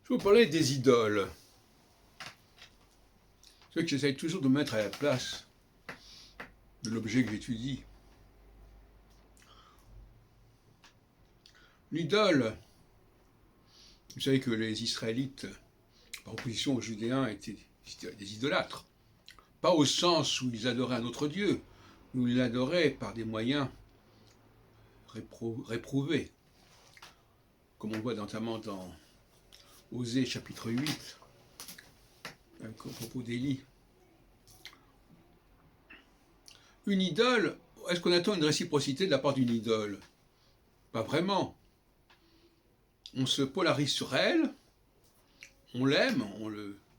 Je vais vous parler des idoles. C'est vrai que j'essaye toujours de me mettre à la place de l'objet que j'étudie. L'idole, vous savez que les Israélites, par opposition aux Judéens, étaient des idolâtres. Pas au sens où ils adoraient un autre Dieu, où ils l'adoraient par des moyens réprouvés, comme on le voit notamment dans Osée chapitre 8, à propos d'Élie. Une idole, est-ce qu'on attend une réciprocité de la part d'une idole? Pas vraiment. On se polarise sur elle, on l'aime,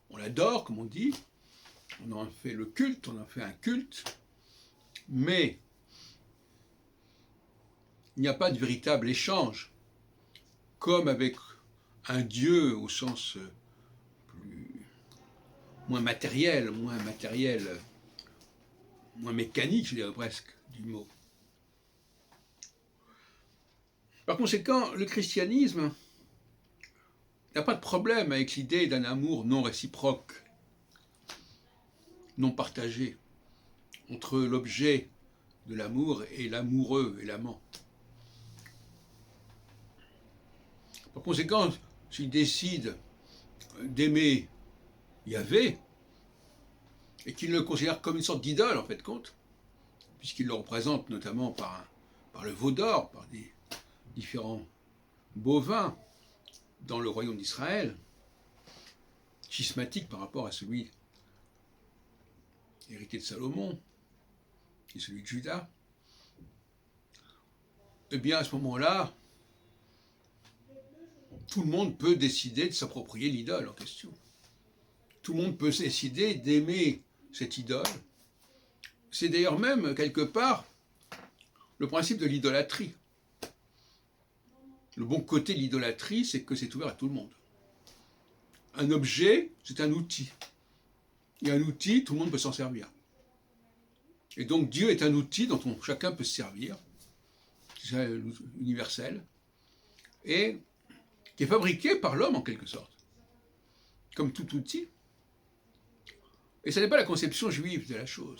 on l'adore, comme on dit, on en fait le culte, on en fait un culte, mais il n'y a pas de véritable échange, comme avec un Dieu au sens moins matériel, moins mécanique, je dirais presque, du mot. Par conséquent, le christianisme n'a pas de problème avec l'idée d'un amour non réciproque, non partagé, entre l'objet de l'amour et l'amoureux et l'amant. Par conséquent, s'il décide d'aimer Yahvé, et qu'il le considère comme une sorte d'idole en fait de compte, puisqu'il le représente notamment par le veau d'or, par des différents bovins dans le royaume d'Israël, schismatique par rapport à celui hérité de Salomon et celui de Juda, eh bien à ce moment-là, tout le monde peut décider de s'approprier l'idole en question. Tout le monde peut décider d'aimer cette idole. C'est d'ailleurs même, quelque part, le principe de l'idolâtrie. Le bon côté de l'idolâtrie, c'est que c'est ouvert à tout le monde. Un objet, c'est un outil. Et un outil, tout le monde peut s'en servir. Et donc Dieu est un outil dont chacun peut se servir, c'est universel, et qui est fabriqué par l'homme en quelque sorte, comme tout outil. Et ce n'est pas la conception juive de la chose.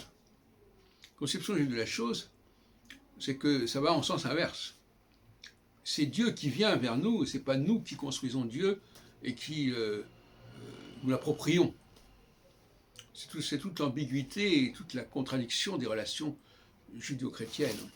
La conception juive de la chose, c'est que ça va en sens inverse. C'est Dieu qui vient vers nous, et ce n'est pas nous qui construisons Dieu et qui nous l'approprions. C'est toute l'ambiguïté et toute la contradiction des relations judéo-chrétiennes.